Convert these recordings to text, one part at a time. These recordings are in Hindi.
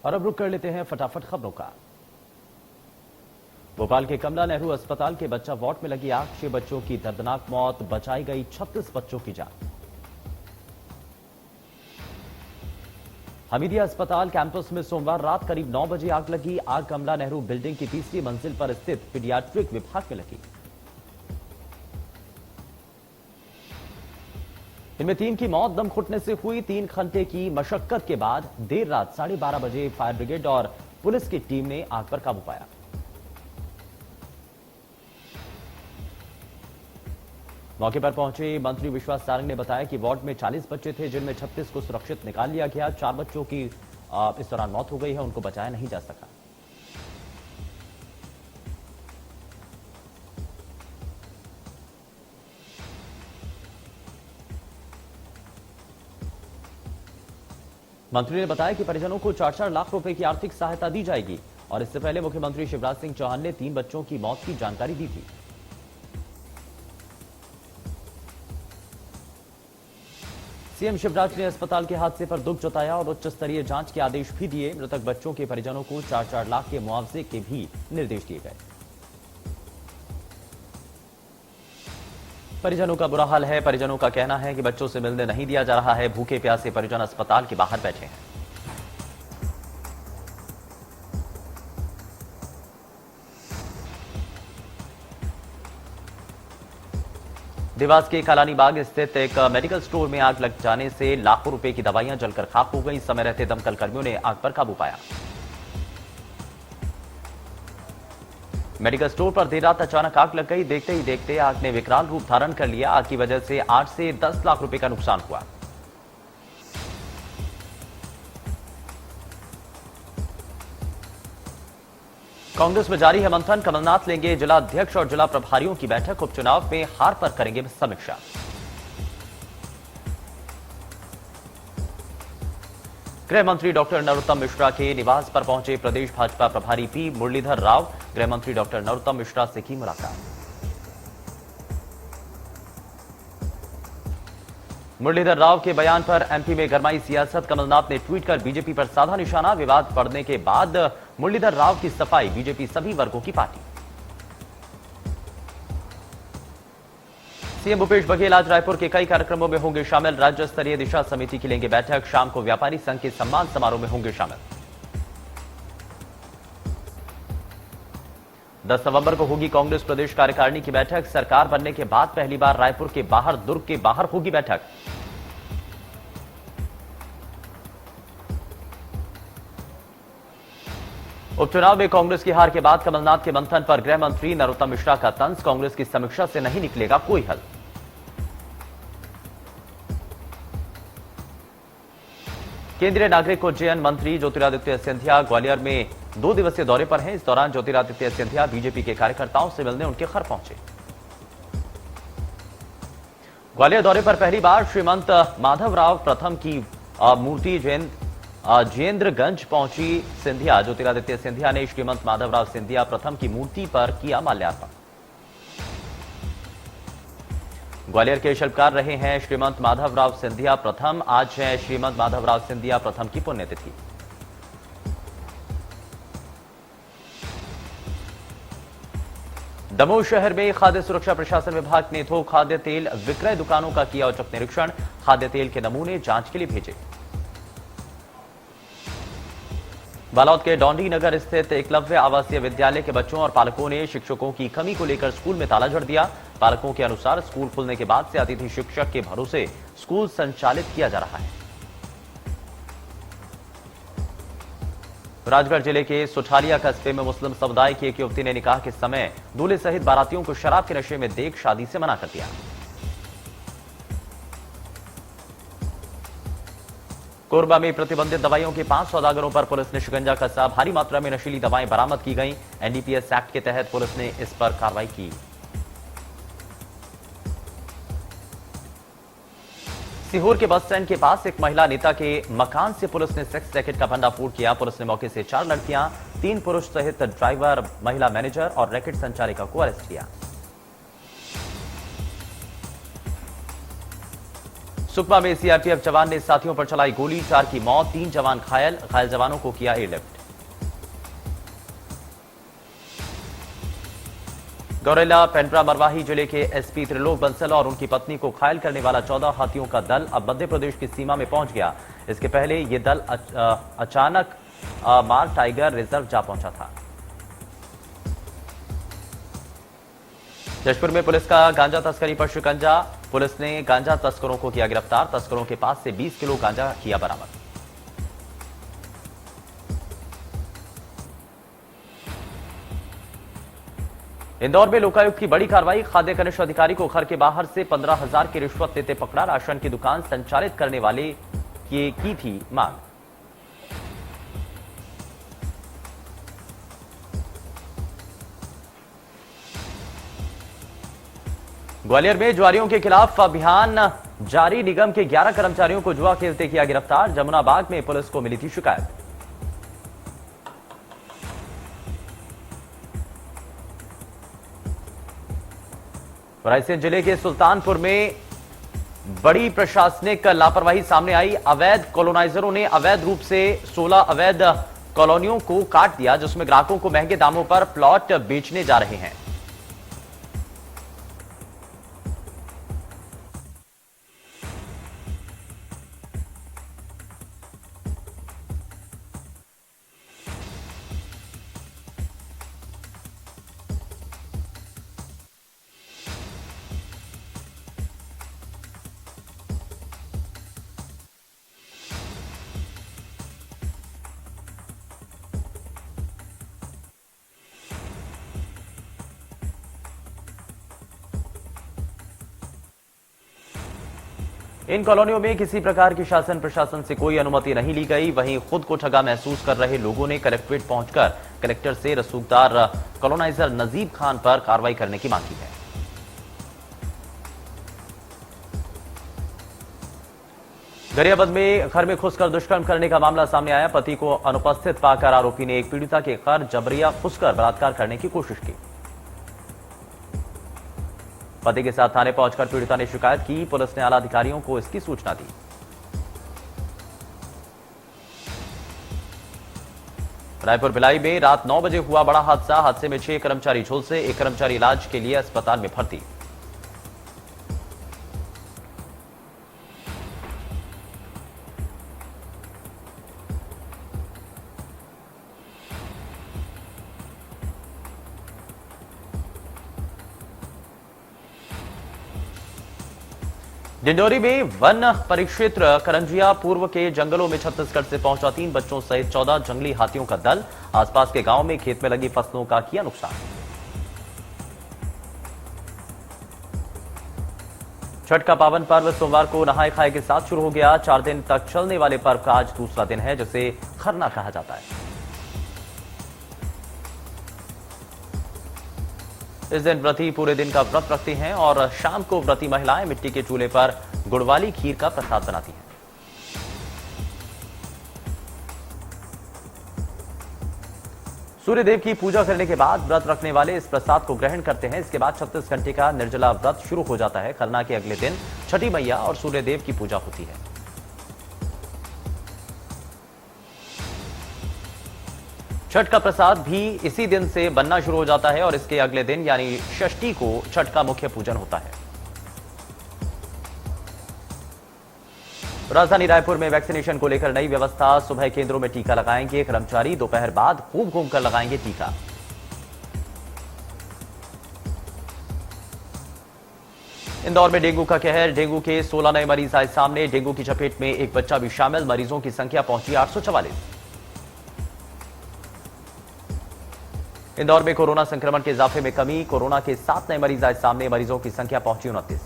और अब रुक कर लेते हैं फटाफट खबरों का। भोपाल के कमला नेहरू अस्पताल के बच्चा वार्ड में लगी आग, 6 बच्चों की दर्दनाक मौत, बचाई गई 36 बच्चों की जान। हमीदिया अस्पताल कैंपस में सोमवार रात करीब 9 बजे आग लगी। आग कमला नेहरू बिल्डिंग की तीसरी मंजिल पर स्थित पीडियाट्रिक विभाग में लगी। इनमें 3 की मौत दम घुटने से हुई। 3 घंटे की मशक्कत के बाद देर रात 12:30 बजे फायर ब्रिगेड और पुलिस की टीम ने आग पर काबू पाया। मौके पर पहुंचे मंत्री विश्वास सारंग ने बताया कि वार्ड में 40 बच्चे थे, जिनमें 36 को सुरक्षित निकाल लिया गया। 4 बच्चों की इस दौरान मौत हो गई है, उनको बचाया नहीं जा सका। मंत्री ने बताया कि परिजनों को 4-4 लाख रुपए की आर्थिक सहायता दी जाएगी और इससे पहले मुख्यमंत्री शिवराज सिंह चौहान ने 3 बच्चों की मौत की जानकारी दी थी। सीएम शिवराज ने अस्पताल के हादसे पर दुख जताया और उच्च स्तरीय जांच के आदेश भी दिए। मृतक बच्चों के परिजनों को 4-4 लाख के मुआवजे के भी निर्देश दिए गए। परिजनों का बुरा हाल है। परिजनों का कहना है कि बच्चों से मिलने नहीं दिया जा रहा है। भूखे प्यासे परिजन अस्पताल के बाहर बैठे हैं। देवास के कालानी बाग स्थित एक मेडिकल स्टोर में आग लग जाने से लाखों रुपए की दवाइयां जलकर खाक हो गई। समय रहते दमकल कर्मियों ने आग पर काबू पाया। मेडिकल स्टोर पर देर रात अचानक आग लग गई। देखते ही देखते आग ने विकराल रूप धारण कर लिया। आग की वजह से 8 से 10 लाख रुपए का नुकसान हुआ। कांग्रेस में जारी है मंथन। कमलनाथ लेंगे जिला अध्यक्ष और जिला प्रभारियों की बैठक। उपचुनाव में हार पर करेंगे समीक्षा। गृह मंत्री डॉक्टर नरोत्तम मिश्रा के निवास पर पहुंचे प्रदेश भाजपा प्रभारी पी मुरलीधर राव। गृह मंत्री डॉक्टर नरोत्तम मिश्रा से की मुलाकात। मुरलीधर राव के बयान पर एमपी में गरमाई सियासत। कमलनाथ ने ट्वीट कर बीजेपी पर साधा निशाना। विवाद बढ़ने के बाद मुरलीधर राव की सफाई, बीजेपी सभी वर्गों की पार्टी। सीएम भूपेश बघेल आज रायपुर के कई कार्यक्रमों में होंगे शामिल। राज्य स्तरीय दिशा समिति की लेंगे बैठक। शाम को व्यापारी संघ के सम्मान समारोह में होंगे शामिल। 10 नवंबर को होगी कांग्रेस प्रदेश कार्यकारिणी की बैठक। सरकार बनने के बाद पहली बार रायपुर के बाहर, दुर्ग के बाहर होगी बैठक। उपचुनाव में कांग्रेस की हार के बाद कमलनाथ के मंथन पर गृह मंत्री नरोत्तम मिश्रा का तंज। कांग्रेस की समीक्षा से नहीं निकलेगा कोई हल। केंद्रीय नागरिक उड्डयन मंत्री ज्योतिरादित्य सिंधिया ग्वालियर में 2 दिवसीय दौरे पर हैं। इस दौरान ज्योतिरादित्य सिंधिया बीजेपी के कार्यकर्ताओं से मिलने उनके घर पहुंचे। ग्वालियर दौरे पर पहली बार श्रीमंत माधवराव प्रथम की मूर्ति जयेंद्रगंज पहुंची सिंधिया। ज्योतिरादित्य सिंधिया ने श्रीमंत माधवराव सिंधिया प्रथम की मूर्ति पर किया माल्यार्पण। ग्वालियर के शिल्पकार रहे हैं श्रीमंत माधवराव सिंधिया प्रथम। आज है श्रीमंत माधवराव सिंधिया प्रथम की पुण्यतिथि। दमोह शहर में खाद्य सुरक्षा प्रशासन विभाग ने थोक खाद्य तेल विक्रय दुकानों का किया औचक निरीक्षण। खाद्य तेल के नमूने जांच के लिए भेजे। बालोद के डौंडी नगर स्थित एकलव्य आवासीय विद्यालय के बच्चों और पालकों ने शिक्षकों की कमी को लेकर स्कूल में ताला जड़ दिया। पालकों के अनुसार स्कूल खुलने के बाद से अतिथि शिक्षक के भरोसे स्कूल संचालित किया जा रहा है। राजगढ़ जिले के सुठालिया कस्बे में मुस्लिम समुदाय की एक युवती ने निकाह के समय दूल्हे सहित बारातियों को शराब के नशे में देख शादी से मना कर दिया। कोरबा में प्रतिबंधित दवाइयों के 5 सौदागरों पर पुलिस ने शिकंजा कसा। भारी मात्रा में नशीली दवाएं बरामद की गईं। एनडीपीएस एक्ट के तहत पुलिस ने इस पर कार्रवाई की। सीहोर के बस स्टैंड के पास एक महिला नेता के मकान से पुलिस ने सेक्स रैकेट का भंडाफोड़ किया। पुलिस ने मौके से 4 लड़कियां, 3 पुरुष सहित ड्राइवर, महिला मैनेजर और रैकेट संचालिका को अरेस्ट किया। सुकमा में सीआरपीएफ जवान ने साथियों पर चलाई गोली, 4 की मौत, 3 जवान घायल, घायल जवानों को किया एयरलिफ्ट। गौरेला पेंड्रा मरवाही जिले के एसपी त्रिलोक बंसल और उनकी पत्नी को घायल करने वाला 14 हाथियों का दल अब मध्य प्रदेश की सीमा में पहुंच गया। इसके पहले यह दल अचानक मार टाइगर रिजर्व जा पहुंचा था। जशपुर में पुलिस का गांजा तस्करी पर शिकंजा, पुलिस ने गांजा तस्करों को किया गिरफ्तार, तस्करों के पास से 20 किलो गांजा किया बरामद। इंदौर में लोकायुक्त की बड़ी कार्रवाई, खाद्य कनिष्ठ अधिकारी को घर के बाहर से 15,000 की रिश्वत लेते पकड़ा, राशन की दुकान संचालित करने वाले की थी मांग। ग्वालियर में जुआरियों के खिलाफ अभियान जारी, निगम के 11 कर्मचारियों को जुआ खेलते किया गिरफ्तार, जमुना बाग में पुलिस को मिली थी शिकायत। रायसेन जिले के सुल्तानपुर में बड़ी प्रशासनिक लापरवाही सामने आई, अवैध कॉलोनाइजरों ने अवैध रूप से 16 अवैध कॉलोनियों को काट दिया, जिसमें ग्राहकों को महंगे दामों पर प्लॉट बेचने जा रहे हैं। इन कॉलोनियों में किसी प्रकार की शासन प्रशासन से कोई अनुमति नहीं ली गई। वहीं खुद को ठगा महसूस कर रहे लोगों ने कलेक्ट्रेट पहुंचकर कलेक्टर से रसूखदार कॉलोनाइजर नजीब खान पर कार्रवाई करने की मांग की है। गरियाबंद में घर में घुसकर दुष्कर्म करने का मामला सामने आया, पति को अनुपस्थित पाकर आरोपी ने एक पीड़िता के घर जबरिया घुसकर बलात्कार करने की कोशिश की। पति के साथ थाने पहुंचकर पीड़िता ने शिकायत की, पुलिस ने आला अधिकारियों को इसकी सूचना दी। रायपुर भिलाई में रात 9 बजे हुआ बड़ा हादसा, हादसे में 6 कर्मचारी झुलसे, एक कर्मचारी इलाज के लिए अस्पताल में भर्ती। डिंडोरी में वन परिक्षेत्र करंजिया पूर्व के जंगलों में छत्तीसगढ़ से पहुंचा 3 बच्चों सहित 14 जंगली हाथियों का दल, आसपास के गांव में खेत में लगी फसलों का किया नुकसान। छठ का पावन पर्व सोमवार को नहाए खाए के साथ शुरू हो गया। 4 दिन तक चलने वाले पर्व का आज दूसरा दिन है, जिसे खरना कहा जाता है। इस दिन व्रती पूरे दिन का व्रत रखते हैं और शाम को व्रती महिलाएं मिट्टी के चूल्हे पर गुड़वाली खीर का प्रसाद बनाती हैं। सूर्यदेव की पूजा करने के बाद व्रत रखने वाले इस प्रसाद को ग्रहण करते हैं। इसके बाद 36 घंटे का निर्जला व्रत शुरू हो जाता है। खरना के अगले दिन छठी मैया और सूर्यदेव की पूजा होती है। छठ का प्रसाद भी इसी दिन से बनना शुरू हो जाता है और इसके अगले दिन यानी षष्ठी को छठ का मुख्य पूजन होता है। राजधानी रायपुर में वैक्सीनेशन को लेकर नई व्यवस्था, सुबह केंद्रों में टीका लगाएंगे कर्मचारी, दोपहर बाद खूब घूमकर लगाएंगे टीका। इंदौर में डेंगू का कहर, डेंगू के 16 नए मरीज आए सामने। डेंगू की चपेट में एक बच्चा भी शामिल, मरीजों की संख्या पहुंची 844। इंदौर में कोरोना संक्रमण के इजाफे में कमी, कोरोना के 7 नए मरीज आए सामने, मरीजों की संख्या पहुंची 29।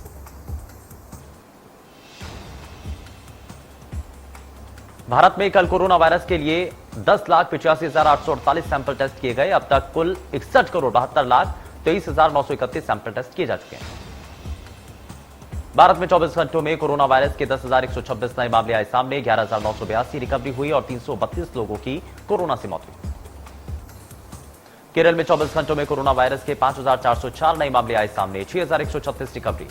भारत में कल कोरोना वायरस के लिए 10,85,848 सैंपल टेस्ट किए गए। अब तक कुल 61,72,23,931 सैंपल टेस्ट किए जा चुके हैं। भारत में 24 घंटों में कोरोना वायरस के 10,126 नए मामले आए सामने, 11,982 रिकवरी हुई और 332 लोगों की कोरोना से मौत हुई। केरल में 24 घंटों में कोरोना वायरस के 5,404 नए मामले आए सामने, 6,136 रिकवरी।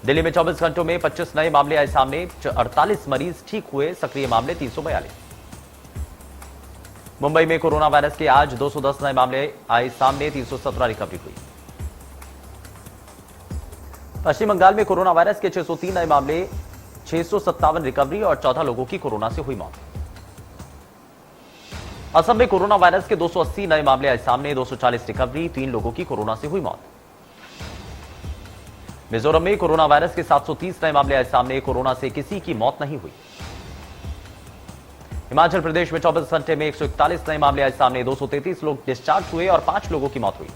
दिल्ली में 24 घंटों में 25 नए मामले आए सामने, 48 मरीज ठीक हुए, सक्रिय मामले 342। मुंबई में कोरोना वायरस के आज 210 नए मामले आए सामने, 317 रिकवरी हुई। पश्चिम बंगाल में कोरोना वायरस के 603 नए मामले, 657 रिकवरी और 14 लोगों की कोरोना से हुई मौत। असम में कोरोना वायरस के 280 नए मामले आए सामने, 240 रिकवरी, 3 लोगों की कोरोना से हुई मौत। मिजोरम में कोरोना वायरस के 730 नए मामले आए सामने, कोरोना से किसी की मौत नहीं हुई। हिमाचल प्रदेश में 24 घंटे में 141 नए मामले आए सामने, 233 लोग डिस्चार्ज हुए और 5 लोगों की मौत हुई।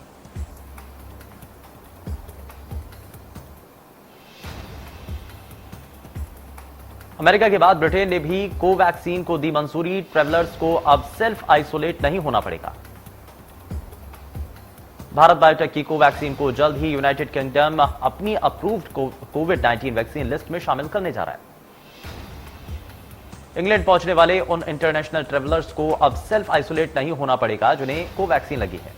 अमेरिका के बाद ब्रिटेन ने भी कोवैक्सीन को दी मंजूरी, ट्रैवलर्स को अब सेल्फ आइसोलेट नहीं होना पड़ेगा। भारत बायोटेक की कोवैक्सीन को जल्द ही यूनाइटेड किंगडम अपनी अप्रूव्ड कोविड-19 वैक्सीन लिस्ट में शामिल करने जा रहा है। इंग्लैंड पहुंचने वाले उन इंटरनेशनल ट्रैवलर्स को अब सेल्फ आइसोलेट नहीं होना पड़ेगा जिन्हें कोवैक्सीन लगी है।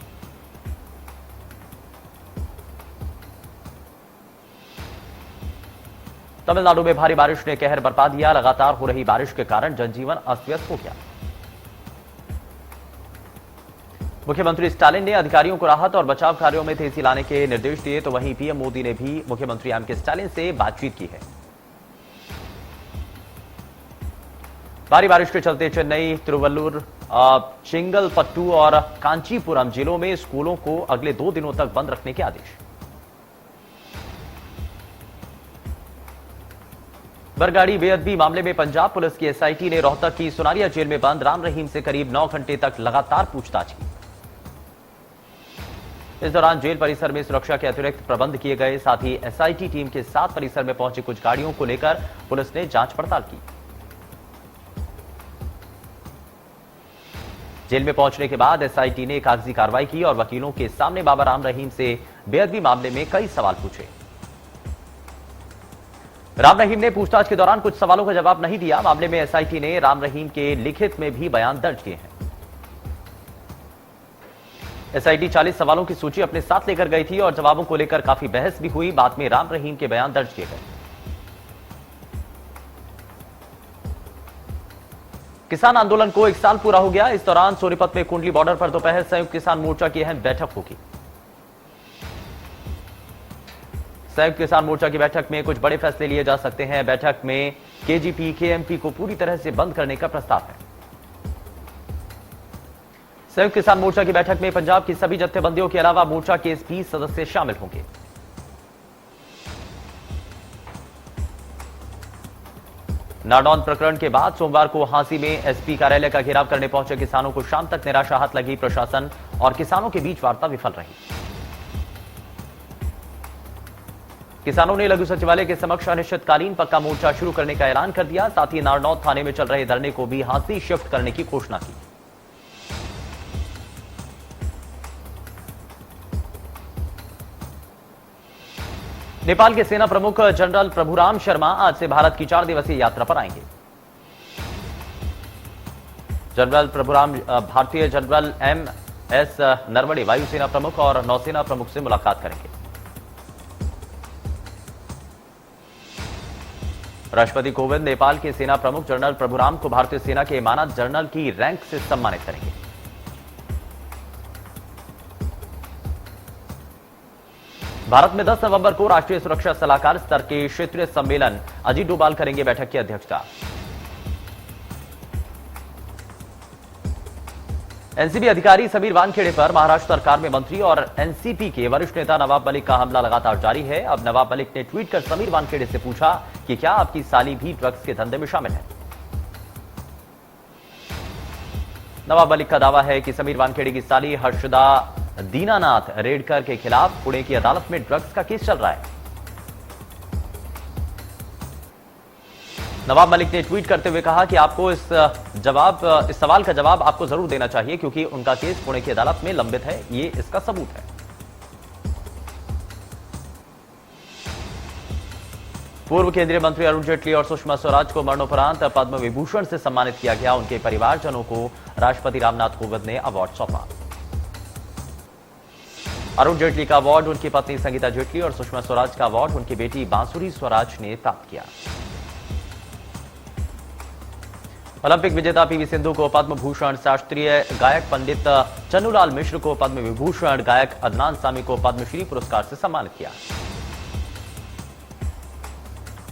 तमिलनाडु में भारी बारिश ने कहर बरपा दिया, लगातार हो रही बारिश के कारण जनजीवन अस्त व्यस्त हो गया। मुख्यमंत्री स्टालिन ने अधिकारियों को राहत और बचाव कार्यों में तेजी लाने के निर्देश दिए, तो वहीं पीएम मोदी ने भी मुख्यमंत्री एम के स्टालिन से बातचीत की है। भारी बारिश के चलते चेन्नई, तिरुवल्लुर, चिंगलपट्टू और कांचीपुरम जिलों में स्कूलों को अगले 2 दिनों तक बंद रखने के आदेश। बरगाड़ी बेअदबी मामले में पंजाब पुलिस की एसआईटी ने रोहतक की सुनारिया जेल में बंद राम रहीम से करीब 9 घंटे तक लगातार पूछताछ की। इस दौरान जेल परिसर में सुरक्षा के अतिरिक्त प्रबंध किए गए, साथ ही एसआईटी टीम के साथ परिसर में पहुंची कुछ गाड़ियों को लेकर पुलिस ने जांच पड़ताल की। जेल में पहुंचने के बाद एसआईटी ने कागजी कार्रवाई की और वकीलों के सामने बाबा राम रहीम से बेअदबी मामले में कई सवाल पूछे। राम रहीम ने पूछताछ के दौरान कुछ सवालों का जवाब नहीं दिया। मामले में एसआईटी ने राम रहीम के लिखित में भी बयान दर्ज किए हैं। एसआईटी 40 सवालों की सूची अपने साथ लेकर गई थी और जवाबों को लेकर काफी बहस भी हुई। बाद में राम रहीम के बयान दर्ज किए गए। किसान आंदोलन को 1 साल पूरा हो गया। इस दौरान सोनीपत में कुंडली बॉर्डर पर दोपहर संयुक्त किसान मोर्चा की अहम बैठक होगी। संयुक्त किसान मोर्चा की बैठक में कुछ बड़े फैसले लिए जा सकते हैं। बैठक में केजीपी, केएमपी को पूरी तरह से बंद करने का प्रस्ताव है। संयुक्त किसान मोर्चा की बैठक में पंजाब की सभी जत्थेबंदियों के अलावा मोर्चा के 20 सदस्य शामिल होंगे। नारनौंद प्रकरण के बाद सोमवार को हांसी में एसपी कार्यालय का घेराव करने पहुंचे किसानों को शाम तक निराशा हाथ लगी। प्रशासन और किसानों के बीच वार्ता विफल रही। किसानों ने लघु सचिवालय के समक्ष अनिश्चितकालीन पक्का मोर्चा शुरू करने का ऐलान कर दिया। साथ ही नारनौंद थाने में चल रहे धरने को भी हांसी शिफ्ट करने की घोषणा की। नेपाल के सेना प्रमुख जनरल प्रभुराम शर्मा आज से भारत की 4 दिवसीय यात्रा पर आएंगे। जनरल प्रभुराम भारतीय जनरल एमएस नरवणे, वायुसेना प्रमुख और नौसेना प्रमुख से मुलाकात करेंगे। राष्ट्रपति कोविंद नेपाल के सेना प्रमुख जनरल प्रभुराम को भारतीय सेना के मानद जनरल की रैंक से सम्मानित करेंगे। भारत में 10 नवंबर को राष्ट्रीय सुरक्षा सलाहकार स्तर के क्षेत्रीय सम्मेलन अजीत डोभाल करेंगे बैठक की अध्यक्षता। एनसीबी अधिकारी समीर वानखेड़े पर महाराष्ट्र सरकार में मंत्री और एनसीपी के वरिष्ठ नेता नवाब मलिक का हमला लगातार जारी है। अब नवाब मलिक ने ट्वीट कर समीर वानखेड़े से पूछा कि क्या आपकी साली भी ड्रग्स के धंधे में शामिल है। नवाब मलिक का दावा है कि समीर वानखेड़े की साली हर्षदा दीनानाथ रेडकर के खिलाफ पुणे की अदालत में ड्रग्स का केस चल रहा है। नवाब मलिक ने ट्वीट करते हुए कहा कि आपको इस सवाल का जवाब आपको जरूर देना चाहिए क्योंकि उनका केस पुणे की अदालत में लंबित है। ये इसका सबूत है। पूर्व केंद्रीय मंत्री अरुण जेटली और सुषमा स्वराज को मरणोपरांत पद्म विभूषण से सम्मानित किया गया। उनके परिवारजनों को राष्ट्रपति रामनाथ कोविंद ने अवार्ड सौंपा। अरुण जेटली का अवार्ड उनकी पत्नी संगीता जेटली और सुषमा स्वराज का अवार्ड उनकी बेटी बांसुरी स्वराज ने प्राप्त किया। ओलंपिक विजेता पीवी सिंधु को पद्म भूषण, शास्त्रीय गायक पंडित चन्नूलाल मिश्र को पद्म विभूषण, गायक अदनान सामी को पद्मश्री पुरस्कार से सम्मानित किया।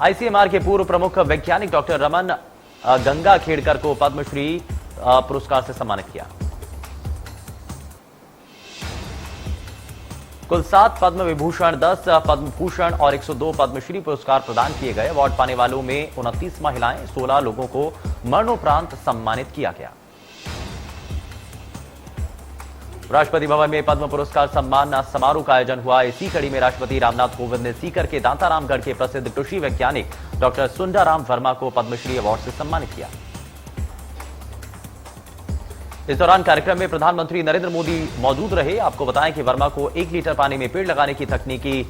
आईसीएमआर के पूर्व प्रमुख वैज्ञानिक डॉक्टर रमन गंगाखेड़कर को पद्मश्री पुरस्कार से सम्मानित किया। कुल 7 पद्म विभूषण, 10 पद्म भूषण और 102 पद्मश्री पुरस्कार प्रदान किए गए। अवार्ड पाने वालों में 29 महिलाएं, 16 लोगों को मरणोपरांत सम्मानित किया गया। राष्ट्रपति भवन में पद्म पुरस्कार सम्मान समारोह का आयोजन हुआ। इसी कड़ी में राष्ट्रपति रामनाथ कोविंद ने सीकर के दांतारामगढ़ के प्रसिद्ध कृषि वैज्ञानिक डॉक्टर सुंदराराम वर्मा को पद्मश्री अवार्ड से सम्मानित किया। इस दौरान कार्यक्रम में प्रधानमंत्री नरेंद्र मोदी मौजूद रहे। आपको बताएं कि वर्मा को 1 लीटर पानी में पेड़ लगाने की तकनीकी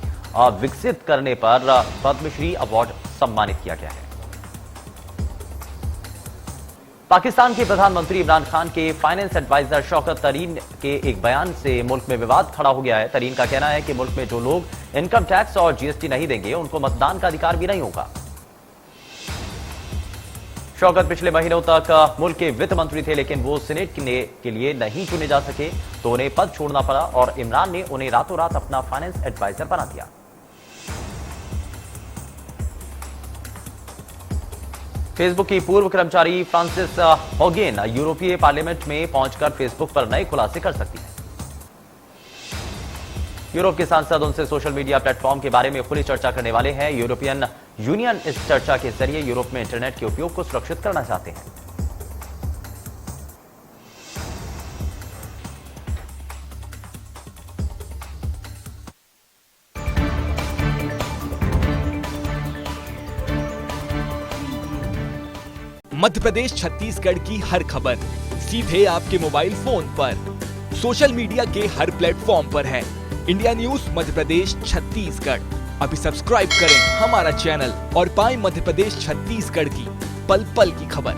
विकसित करने पर पद्मश्री अवार्ड सम्मानित किया गया है। पाकिस्तान के प्रधानमंत्री इमरान खान के फाइनेंस एडवाइजर शौकत तरीन के एक बयान से मुल्क में विवाद खड़ा हो गया है। तरीन का कहना है कि मुल्क में जो लोग इनकम टैक्स और जीएसटी नहीं देंगे उनको मतदान का अधिकार भी नहीं होगा। शौकत पिछले महीनों तक मुल्क के वित्त मंत्री थे, लेकिन वो सीनेट के लिए नहीं चुने जा सके तो उन्हें पद छोड़ना पड़ा और इमरान ने उन्हें रातों रात अपना फाइनेंस एडवाइजर बना दिया। फेसबुक की पूर्व कर्मचारी फ्रांसिस होगेन यूरोपीय पार्लियामेंट में पहुंचकर फेसबुक पर नए खुलासे कर सकती है। यूरोप के सांसद उनसे सोशल मीडिया प्लेटफॉर्म के बारे में खुली चर्चा करने वाले हैं। यूरोपियन यूनियन इस चर्चा के जरिए यूरोप में इंटरनेट के उपयोग को सुरक्षित करना चाहते हैं। मध्य प्रदेश छत्तीसगढ़ की हर खबर सीधे आपके मोबाइल फोन पर, सोशल मीडिया के हर प्लेटफॉर्म पर है। इंडिया न्यूज मध्य प्रदेश छत्तीसगढ़, अभी सब्सक्राइब करें हमारा चैनल और पाएं मध्य प्रदेश छत्तीसगढ़ की पल पल की खबर।